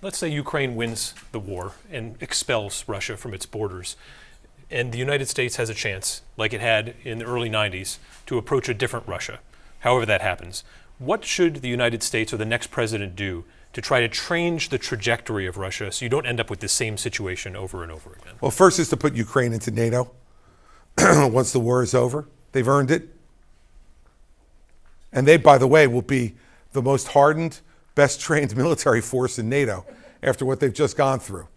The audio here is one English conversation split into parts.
let's say Ukraine wins the war and expels Russia from its borders, and the United States has a chance, like it had in the early 90s, to approach a different Russia, however that happens. What should the United States or the next president do to try to change the trajectory of Russia so you don't end up with the same situation over and over again? Well, first is to put Ukraine into NATO once the war is over. They've earned it. And they, by the way, will be the most hardened, best trained military force in NATO after what they've just gone through.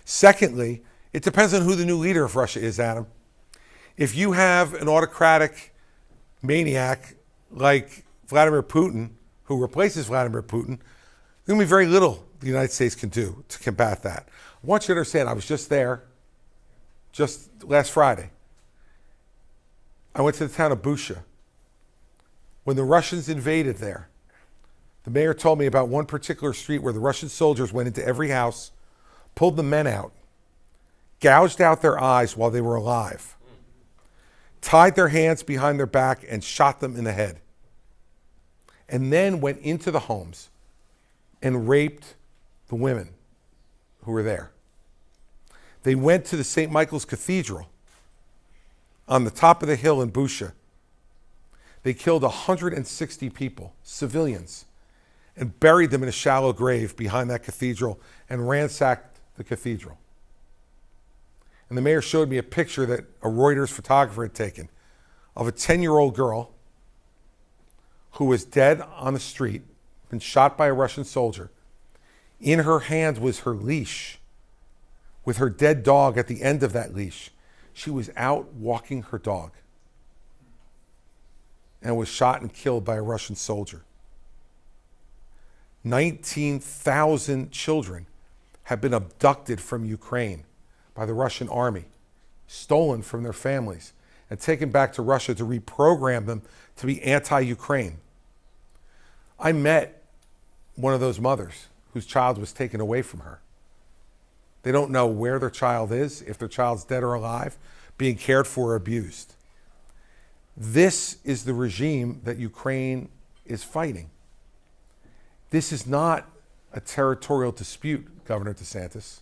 Secondly, it depends on who the new leader of Russia is, Adam. If you have an autocratic maniac like Vladimir Putin, who replaces Vladimir Putin, there's going to be very little the United States can do to combat that. I want you to understand, I was just there, just last Friday. I went to the town of Busha. When the Russians invaded there, the mayor told me about one particular street where the Russian soldiers went into every house, pulled the men out, gouged out their eyes while they were alive, tied their hands behind their back and shot them in the head, and then went into the homes and raped the women who were there. They went to the St. Michael's Cathedral on the top of the hill in Busha. They killed 160 people, civilians, and buried them in a shallow grave behind that cathedral and ransacked the cathedral. And the mayor showed me a picture that a Reuters photographer had taken of a 10-year-old girl who was dead on the street, been shot by a Russian soldier. In her hand was her leash with her dead dog at the end of that leash. She was out walking her dog and was shot and killed by a Russian soldier. 19,000 children have been abducted from Ukraine by the Russian army, stolen from their families, and taken back to Russia to reprogram them to be anti-Ukraine. I met one of those mothers whose child was taken away from her. They don't know where their child is, if their child's dead or alive, being cared for or abused. This is the regime that Ukraine is fighting. This is not a territorial dispute, Governor DeSantis.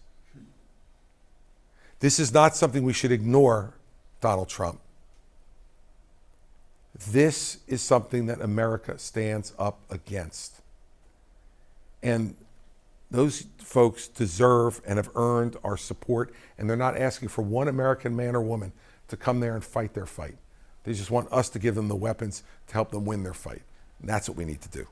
This is not something we should ignore, Donald Trump. This is something that America stands up against. And those folks deserve and have earned our support, and they're not asking for one American man or woman to come there and fight their fight. They just want us to give them the weapons to help them win their fight. And that's what we need to do.